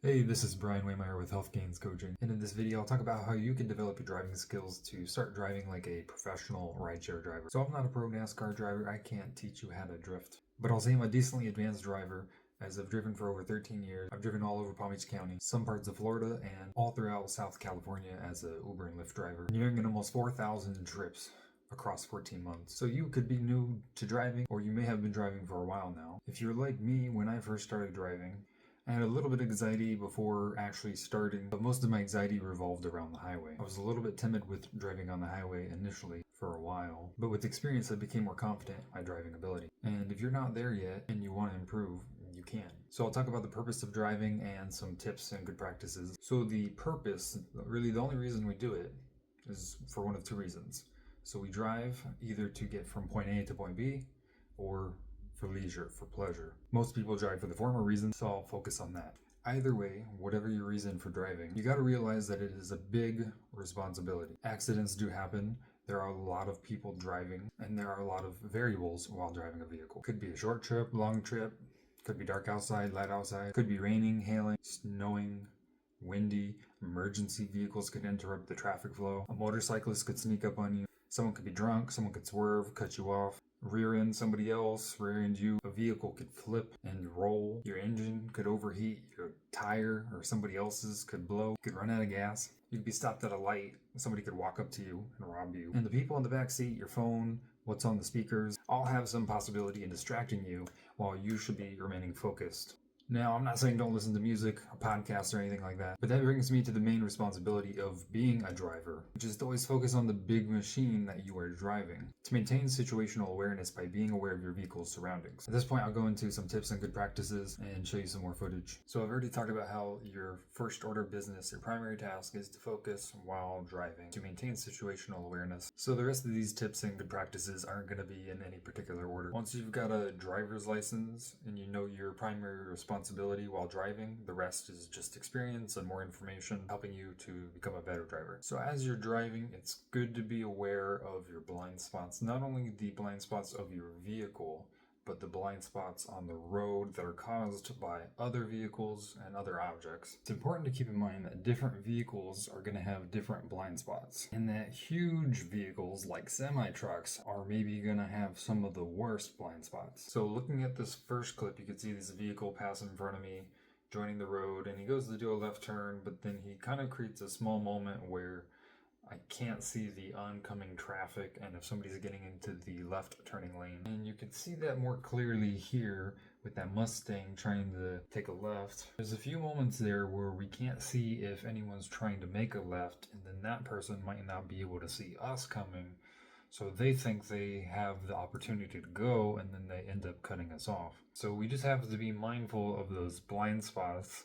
Hey, this is Brian Waymeyer with Health Gains Coaching, and in this video I'll talk about how you can develop your driving skills to start driving like a professional rideshare driver. So I'm not a pro NASCAR driver, I can't teach you how to drift, but I'll say I'm a decently advanced driver as I've driven for over 13 years. I've driven all over Palm Beach County, some parts of Florida, and all throughout South California as a Uber and Lyft driver, nearing an almost 4,000 trips across 14 months. So you could be new to driving, or you may have been driving for a while now. If you're like me, when I first started driving, I had a little bit of anxiety before actually starting, but most of my anxiety revolved around the highway. I was a little bit timid with driving on the highway initially for a while, but with experience I became more confident in my driving ability. And if you're not there yet and you want to improve, you can. So I'll talk about the purpose of driving and some tips and good practices. So the purpose, really the only reason we do it, is for one of two reasons. So we drive either to get from point A to point B, or for leisure, for pleasure. Most people drive for the former reason, so I'll focus on that. Either way, whatever your reason for driving, you gotta realize that it is a big responsibility. Accidents do happen. There are a lot of people driving, and there are a lot of variables while driving a vehicle. Could be a short trip, long trip, could be dark outside, light outside, could be raining, hailing, snowing, windy, emergency vehicles could interrupt the traffic flow, a motorcyclist could sneak up on you, someone could be drunk, someone could swerve, cut you off, rear end somebody else, rear end you. A vehicle could flip and roll. Your engine could overheat. Your tire or somebody else's could blow. You could run out of gas. You could be stopped at a light. Somebody could walk up to you and rob you. And the people in the back seat, your phone, what's on the speakers, all have some possibility in distracting you while you should be remaining focused. Now, I'm not saying don't listen to music, a podcast, or anything like that, but that brings me to the main responsibility of being a driver, which is to always focus on the big machine that you are driving, to maintain situational awareness by being aware of your vehicle's surroundings. At this point, I'll go into some tips and good practices and show you some more footage. So I've already talked about how your first order of business, your primary task, is to focus while driving, to maintain situational awareness. So the rest of these tips and good practices aren't going to be in any particular order. Once you've got a driver's license and you know your primary responsibility while driving, the rest is just experience and more information helping you to become a better driver. So as you're driving, it's good to be aware of your blind spots, not only the blind spots of your vehicle, but the blind spots on the road that are caused by other vehicles and other objects. It's important to keep in mind that different vehicles are going to have different blind spots, and that huge vehicles like semi-trucks are maybe going to have some of the worst blind spots. So looking at this first clip, you can see this vehicle pass in front of me, joining the road, and he goes to do a left turn, but then he kind of creates a small moment where I can't see the oncoming traffic and if somebody's getting into the left turning lane. And you can see that more clearly here with that Mustang trying to take a left. There's a few moments there where we can't see if anyone's trying to make a left, and then that person might not be able to see us coming. So they think they have the opportunity to go, and then they end up cutting us off. So we just have to be mindful of those blind spots.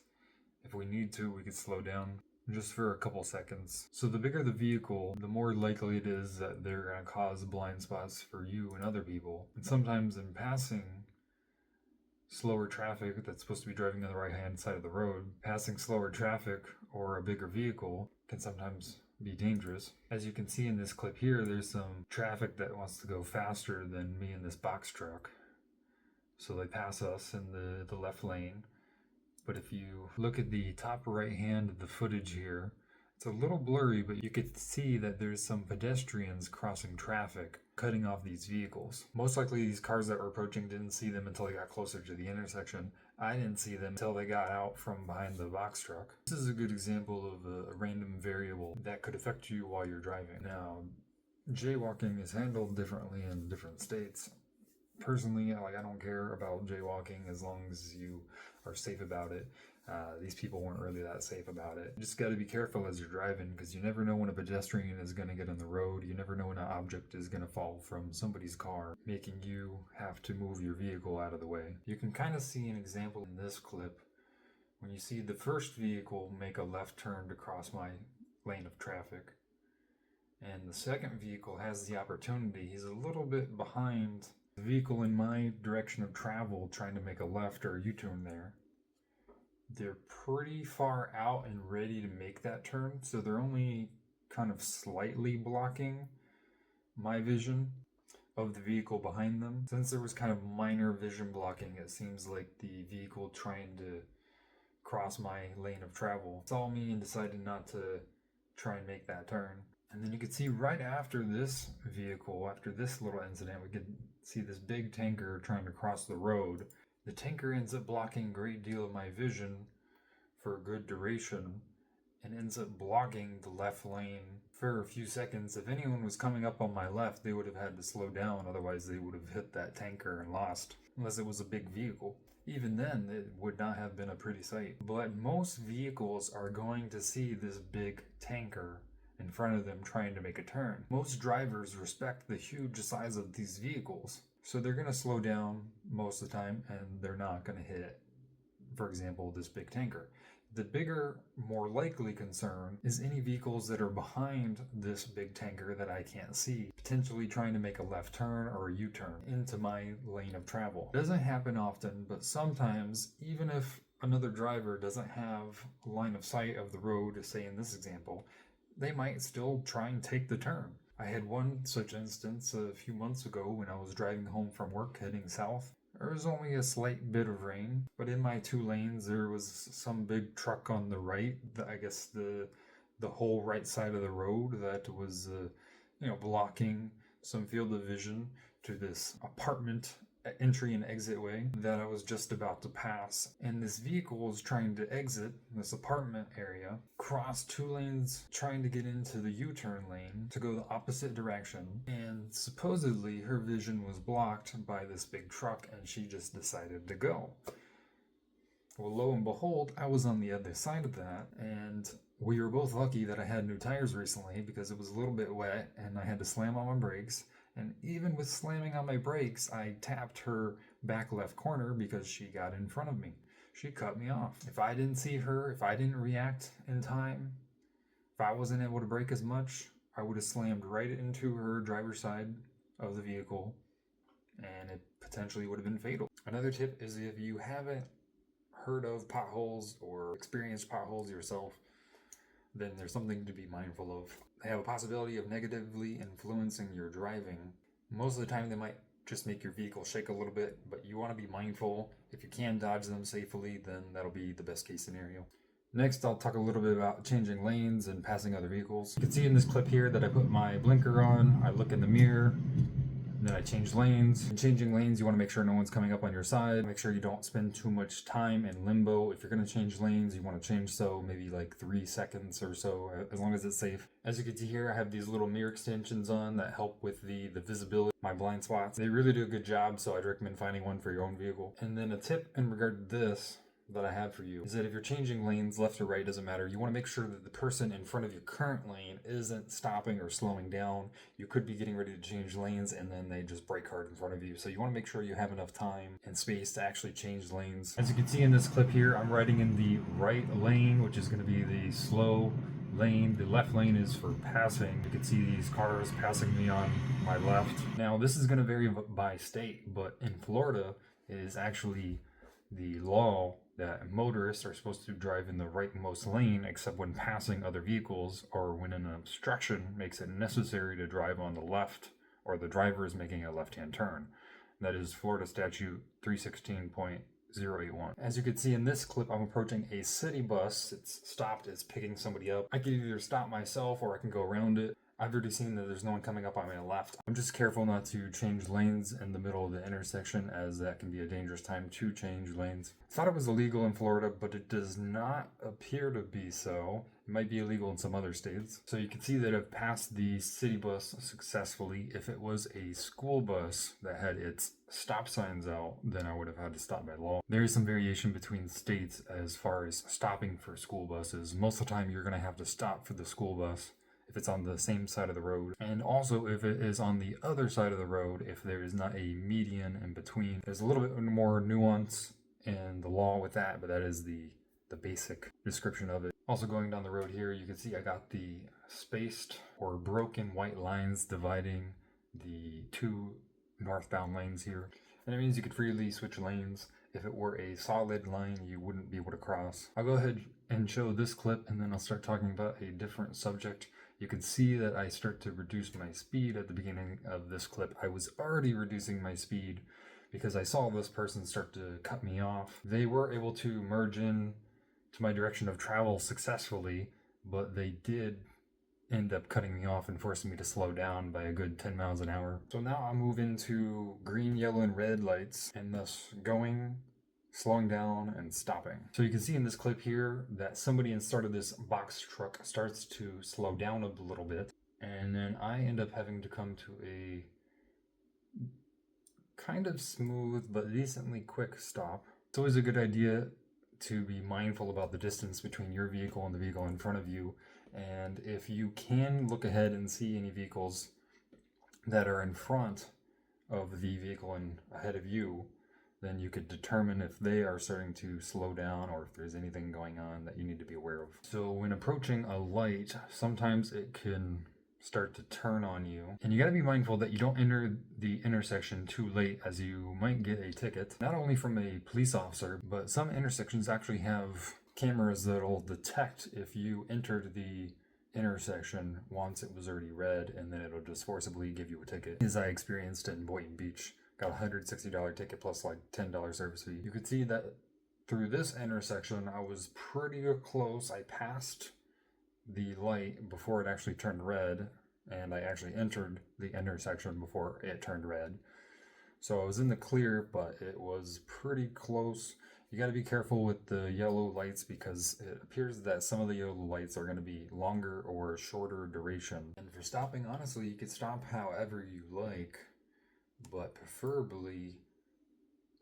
If we need to, we could slow down just for a couple seconds. So the bigger the vehicle, the more likely it is that they're going to cause blind spots for you and other people. And sometimes in passing slower traffic that's supposed to be driving on the right hand side of the road, passing slower traffic or a bigger vehicle can sometimes be dangerous. As you can see in this clip here, there's some traffic that wants to go faster than me in this box truck. So they pass us in the left lane. But if you look at the top right hand of the footage here, it's a little blurry, but you could see that there's some pedestrians crossing traffic, cutting off these vehicles. Most likely these cars that were approaching didn't see them until they got closer to the intersection. I didn't see them until they got out from behind the box truck. This is a good example of a random variable that could affect you while you're driving. Now, jaywalking is handled differently in different states. Personally, I don't care about jaywalking as long as you are safe about it. These people weren't really that safe about it. You just got to be careful as you're driving, because you never know when a pedestrian is going to get on the road. You never know when an object is going to fall from somebody's car, making you have to move your vehicle out of the way. You can kind of see an example in this clip when you see the first vehicle make a left turn to cross my lane of traffic. And the second vehicle has the opportunity. He's a little bit behind the vehicle in my direction of travel trying to make a left or a U-turn there. They're pretty far out and ready to make that turn, so they're only kind of slightly blocking my vision of the vehicle behind them. Since there was kind of minor vision blocking, it seems like the vehicle trying to cross my lane of travel, saw me and decided not to try and make that turn. And then you could see right after this vehicle, after this little incident, we could see this big tanker trying to cross the road. The tanker ends up blocking a great deal of my vision for a good duration and ends up blocking the left lane for a few seconds. If anyone was coming up on my left, they would have had to slow down, otherwise they would have hit that tanker and lost, unless it was a big vehicle. Even then, it would not have been a pretty sight. But most vehicles are going to see this big tanker in front of them trying to make a turn. Most drivers respect the huge size of these vehicles, so they're going to slow down most of the time and they're not going to hit, for example, this big tanker. The bigger, more likely concern is any vehicles that are behind this big tanker that I can't see, potentially trying to make a left turn or a U-turn into my lane of travel. It doesn't happen often, but sometimes, even if another driver doesn't have a line of sight of the road, say in this example, they might still try and take the turn. I had one such instance a few months ago when I was driving home from work heading south. There was only a slight bit of rain, but in my 2 lanes there was some big truck on the right, I guess the whole right side of the road that was blocking some field of vision to this apartment entry and exit way that I was just about to pass. And this vehicle was trying to exit this apartment area, cross 2 lanes, trying to get into the U-turn lane to go the opposite direction. And supposedly her vision was blocked by this big truck and she just decided to go. Well, lo and behold, I was on the other side of that, and we were both lucky that I had new tires recently because it was a little bit wet and I had to slam on my brakes. And even with slamming on my brakes, I tapped her back left corner because she got in front of me. She cut me off. If I didn't see her, if I didn't react in time, if I wasn't able to brake as much, I would have slammed right into her driver's side of the vehicle, and it potentially would have been fatal. Another tip is if you haven't heard of potholes or experienced potholes yourself, then there's something to be mindful of. They have a possibility of negatively influencing your driving. Most of the time they might just make your vehicle shake a little bit, but you want to be mindful. If you can dodge them safely, then that'll be the best case scenario. Next, I'll talk a little bit about changing lanes and passing other vehicles. You can see in this clip here that I put my blinker on, I look in the mirror, then I change lanes. In changing lanes, you want to make sure no one's coming up on your side. Make sure you don't spend too much time in limbo. If you're going to change lanes, you want to change maybe like 3 seconds or so, as long as it's safe. As you can see here, I have these little mirror extensions on that help with the visibility, my blind spots. They really do a good job, so I'd recommend finding one for your own vehicle. And then a tip in regard to this that I have for you is that if you're changing lanes left or right, doesn't matter, you want to make sure that the person in front of your current lane isn't stopping or slowing down. You could be getting ready to change lanes and then they just brake hard in front of you, so you want to make sure you have enough time and space to actually change lanes. As you can see in this clip here, I'm riding in the right lane, which is going to be the slow lane. The left lane is for passing. You can see these cars passing me on my left. Now this is going to vary by state, but in Florida it is actually the law that motorists are supposed to drive in the rightmost lane except when passing other vehicles or when an obstruction makes it necessary to drive on the left or the driver is making a left-hand turn. That is Florida Statute 316.081. As you can see in this clip, I'm approaching a city bus. It's stopped, it's picking somebody up. I can either stop myself or I can go around it. I've already seen that there's no one coming up on my left. I'm just careful not to change lanes in the middle of the intersection, as that can be a dangerous time to change lanes. I thought it was illegal in Florida, but it does not appear to be so. It might be illegal in some other states. So you can see that I've passed the city bus successfully. If it was a school bus that had its stop signs out, then I would have had to stop by law. There is some variation between states as far as stopping for school buses. Most of the time you're going to have to stop for the school bus if it's on the same side of the road, and also if it is on the other side of the road, if there is not a median in between. There's a little bit more nuance in the law with that, but that is the basic description of it. Also going down the road here, you can see I got the spaced or broken white lines dividing the 2 northbound lanes here, and it means you could freely switch lanes. If it were a solid line, you wouldn't be able to cross. I'll go ahead and show this clip and then I'll start talking about a different subject. You can see that I start to reduce my speed at the beginning of this clip. I was already reducing my speed because I saw this person start to cut me off. They were able to merge in to my direction of travel successfully, but they did end up cutting me off and forcing me to slow down by a good 10 miles an hour. So now I move into green, yellow, and red lights, and thus going, slowing down, and stopping. So you can see in this clip here that somebody inside of this box truck starts to slow down a little bit, and then I end up having to come to a kind of smooth but decently quick stop. It's always a good idea to be mindful about the distance between your vehicle and the vehicle in front of you. And if you can look ahead and see any vehicles that are in front of the vehicle and ahead of you, then you could determine if they are starting to slow down or if there's anything going on that you need to be aware of. So when approaching a light, sometimes it can start to turn on you, and you got to be mindful that you don't enter the intersection too late, as you might get a ticket, not only from a police officer, but some intersections actually have cameras that'll detect if you entered the intersection once it was already red, and then it'll just forcibly give you a ticket, as I experienced in Boynton Beach. Got a $160 ticket plus like $10 service fee. You could see that through this intersection I was pretty close. I passed the light before it actually turned red, and I actually entered the intersection before it turned red. So I was in the clear, but it was pretty close. You got to be careful with the yellow lights, because it appears that some of the yellow lights are going to be longer or shorter duration. And for stopping, honestly, you could stop however you like, but preferably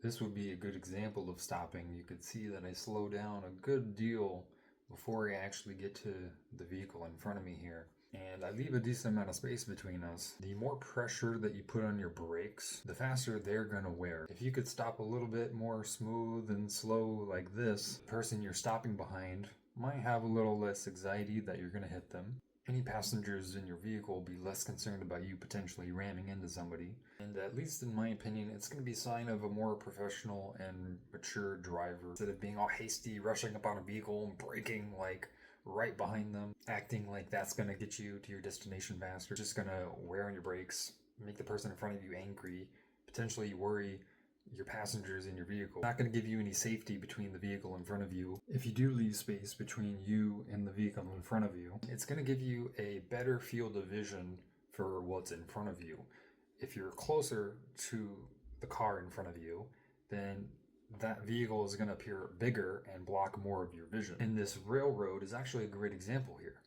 this would be a good example of stopping. You could see that I slow down a good deal before I actually get to the vehicle in front of me here. And I leave a decent amount of space between us. The more pressure that you put on your brakes, the faster they're gonna wear. If you could stop a little bit more smooth and slow like this, the person you're stopping behind might have a little less anxiety that you're gonna hit them. Any passengers in your vehicle will be less concerned about you potentially ramming into somebody. And at least in my opinion, it's going to be a sign of a more professional and mature driver. Instead of being all hasty, rushing up on a vehicle and braking like right behind them, acting like that's going to get you to your destination faster, just going to wear on your brakes, make the person in front of you angry, potentially worry your passengers in your vehicle. Not going to give you any safety between the vehicle in front of you. If you do leave space between you and the vehicle in front of you, it's going to give you a better field of vision for what's in front of you. If you're closer to the car in front of you, then that vehicle is going to appear bigger and block more of your vision. And this railroad is actually a great example here.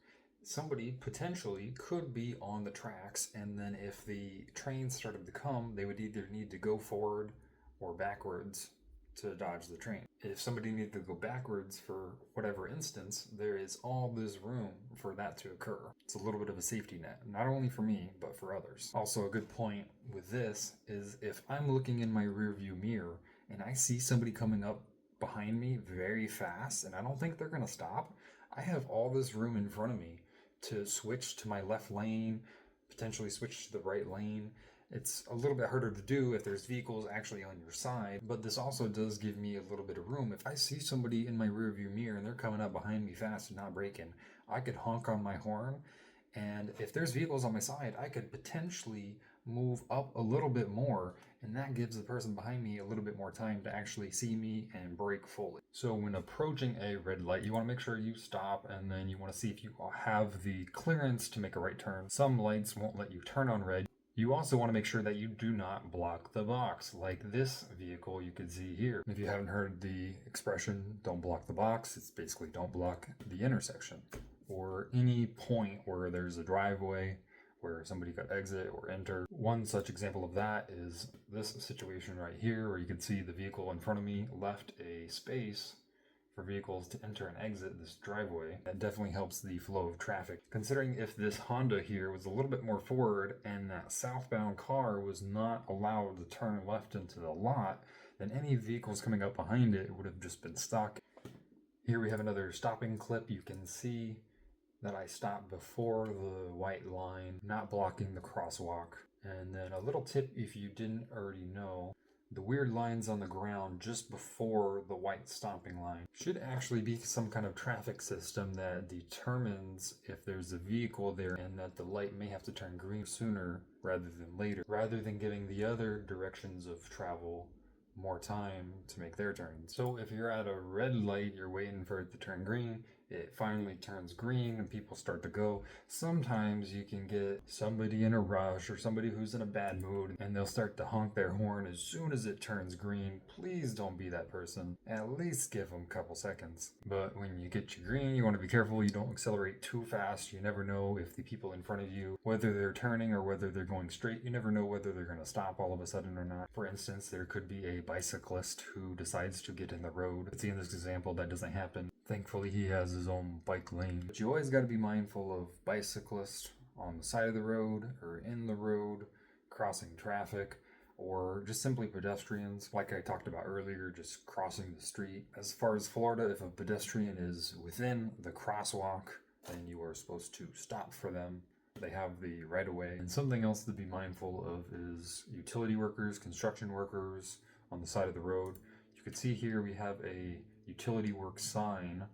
Somebody potentially could be on the tracks, and then if the train started to come, they would either need to go forward or backwards to dodge the train. If somebody needed to go backwards for whatever instance, there is all this room for that to occur. It's a little bit of a safety net, not only for me, but for others. Also, a good point with this is if I'm looking in my rearview mirror and I see somebody coming up behind me very fast and I don't think they're gonna stop, I have all this room in front of me to switch to my left lane, potentially switch to the right lane. It's a little bit harder to do if there's vehicles actually on your side, but this also does give me a little bit of room. If I see somebody in my rearview mirror and they're coming up behind me fast and not braking, I could honk on my horn, and if there's vehicles on my side, I could potentially move up a little bit more, and that gives the person behind me a little bit more time to actually see me and brake fully. So when approaching a red light, you want to make sure you stop, and then you want to see if you have the clearance to make a right turn. Some lights won't let you turn on red. You also want to make sure that you do not block the box, like this vehicle you can see here. If you haven't heard the expression, don't block the box, it's basically don't block the intersection, or any point where there's a driveway where somebody could exit or enter. One such example of that is this situation right here, where you can see the vehicle in front of me left a space for vehicles to enter and exit this driveway. That definitely helps the flow of traffic. Considering if this Honda here was a little bit more forward and that southbound car was not allowed to turn left into the lot, then any vehicles coming up behind it would have just been stuck. Here we have another stopping clip. You can see that I stopped before the white line, not blocking the crosswalk. And then a little tip if you didn't already know, the weird lines on the ground just before the white stopping line should actually be some kind of traffic system that determines if there's a vehicle there and that the light may have to turn green sooner rather than later, rather than giving the other directions of travel more time to make their turns. So if you're at a red light, you're waiting for it to turn green, it finally turns green and people start to go. Sometimes you can get somebody in a rush or somebody who's in a bad mood and they'll start to honk their horn as soon as it turns green. Please don't be that person. At least give them a couple seconds. But when you get your green, you want to be careful you don't accelerate too fast. You never know if the people in front of you, whether they're turning or whether they're going straight, you never know whether they're going to stop all of a sudden or not. For instance, there could be a bicyclist who decides to get in the road. See, in this example, that doesn't happen. Thankfully, he has his own bike lane. But you always got to be mindful of bicyclists on the side of the road or in the road, crossing traffic, or just simply pedestrians. Like I talked about earlier, just crossing the street. As far as Florida, if a pedestrian is within the crosswalk, then you are supposed to stop for them. They have the right of way. And something else to be mindful of is utility workers, construction workers on the side of the road. You can see here we have a utility work sign.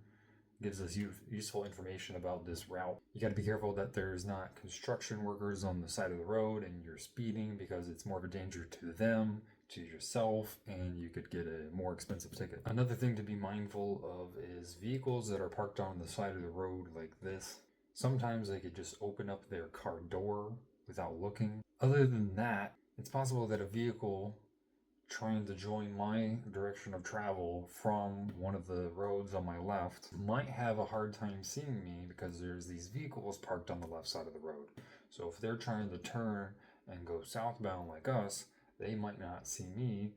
Gives us useful information about this route. You got to be careful that there's not construction workers on the side of the road and you're speeding, because it's more of a danger to them, to yourself, and you could get a more expensive ticket. Another thing to be mindful of is vehicles that are parked on the side of the road like this. Sometimes they could just open up their car door without looking. Other than that, it's possible that a vehicle trying to join my direction of travel from one of the roads on my left might have a hard time seeing me because there's these vehicles parked on the left side of the road. So if they're trying to turn and go southbound like us, they might not see me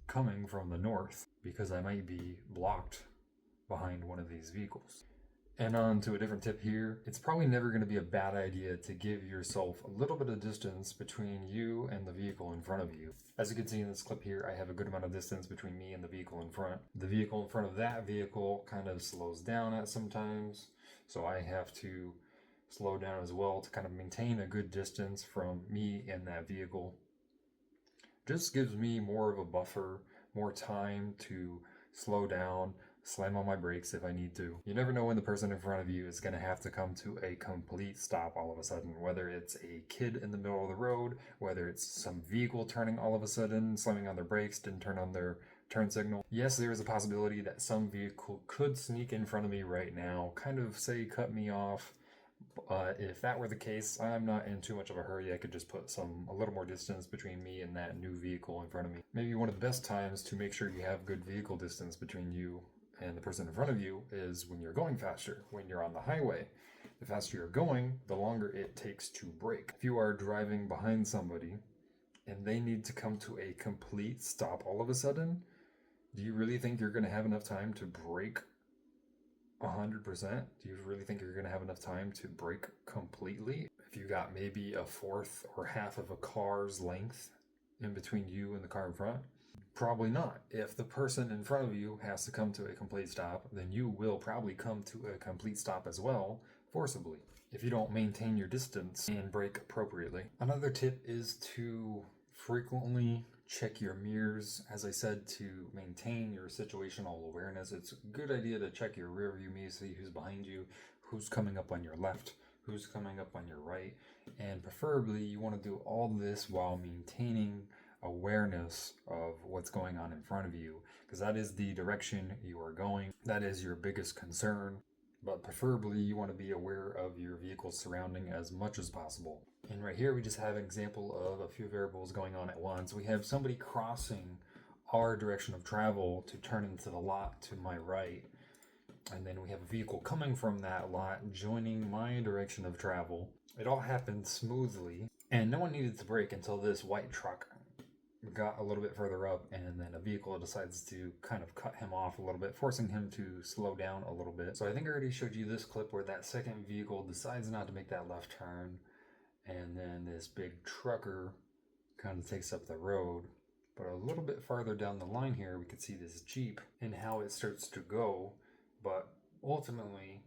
coming from the north because I might be blocked behind one of these vehicles. And on to a different tip here. It's probably never going to be a bad idea to give yourself a little bit of distance between you and the vehicle in front of you. As you can see in this clip here, I have a good amount of distance between me and the vehicle in front. The vehicle in front of that vehicle kind of slows down at sometimes, so I have to slow down as well to kind of maintain a good distance from me and that vehicle. Just gives me more of a buffer, more time to slow down, slam on my brakes if I need to. You never know when the person in front of you is going to have to come to a complete stop all of a sudden, whether it's a kid in the middle of the road, whether it's some vehicle turning all of a sudden, slamming on their brakes, didn't turn on their turn signal. Yes, there is a possibility that some vehicle could sneak in front of me right now, kind of say cut me off. If that were the case, I'm not in too much of a hurry. I could just put a little more distance between me and that new vehicle in front of me. Maybe one of the best times to make sure you have good vehicle distance between you and the person in front of you is when you're going faster, when you're on the highway. The faster you're going, the longer it takes to brake. If you are driving behind somebody and they need to come to a complete stop all of a sudden, do you really think you're going to have enough time to brake 100%? Do you really think you're going to have enough time to brake completely? If you got maybe a fourth or half of a car's length in between you and the car in front? Probably not. If the person in front of you has to come to a complete stop, then you will probably come to a complete stop as well, forcibly, if you don't maintain your distance and brake appropriately. Another tip is to frequently check your mirrors. As I said, to maintain your situational awareness, it's a good idea to check your rear view mirror, see who's behind you, who's coming up on your left, who's coming up on your right, and preferably you want to do all this while maintaining awareness of what's going on in front of you, because that is the direction you are going. That is your biggest concern. But preferably you want to be aware of your vehicle's surrounding as much as possible. And right here we just have an example of a few variables going on at once. We have somebody crossing our direction of travel to turn into the lot to my right. And then we have a vehicle coming from that lot joining my direction of travel. It all happened smoothly, and no one needed to brake until this white truck got a little bit further up, and then a vehicle decides to kind of cut him off a little bit, forcing him to slow down a little bit. So I think I already showed you this clip where that second vehicle decides not to make that left turn, and then this big trucker kind of takes up the road. But a little bit farther down the line here, we can see this Jeep and how it starts to go. But ultimately,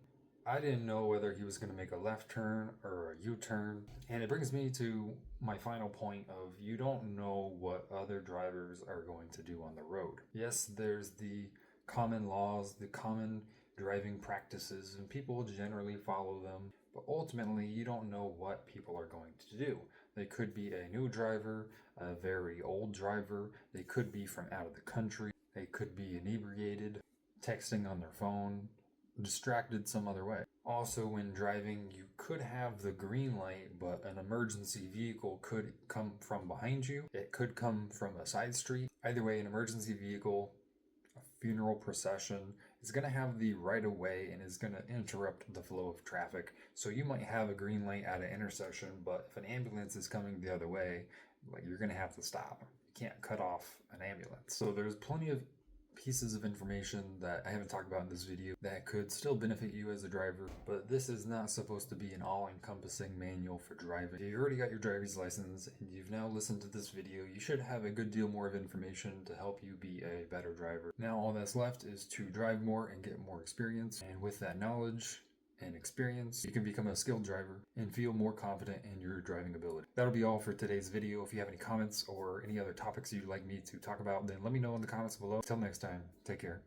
I didn't know whether he was going to make a left turn or a U-turn. And it brings me to my final point of you don't know what other drivers are going to do on the road. Yes, there's the common laws, the common driving practices, and people generally follow them. But ultimately, you don't know what people are going to do. They could be a new driver, a very old driver. They could be from out of the country. They could be inebriated, texting on their phone, distracted some other way. Also, when driving, you could have the green light, but an emergency vehicle could come from behind you. It could come from a side street. Either way, an emergency vehicle, a funeral procession, is going to have the right of way and is going to interrupt the flow of traffic. So you might have a green light at an intersection, but if an ambulance is coming the other way, like, you're going to have to stop. You can't cut off an ambulance. So there's plenty of pieces of information that I haven't talked about in this video that could still benefit you as a driver, but this is not supposed to be an all-encompassing manual for driving. If you've already got your driver's license and you've now listened to this video, you should have a good deal more of information to help you be a better driver. Now all that's left is to drive more and get more experience, and with that knowledge and experience, you can become a skilled driver and feel more confident in your driving ability. That'll be all for today's video. If you have any comments or any other topics you'd like me to talk about, then let me know in the comments below. Till next time, take care.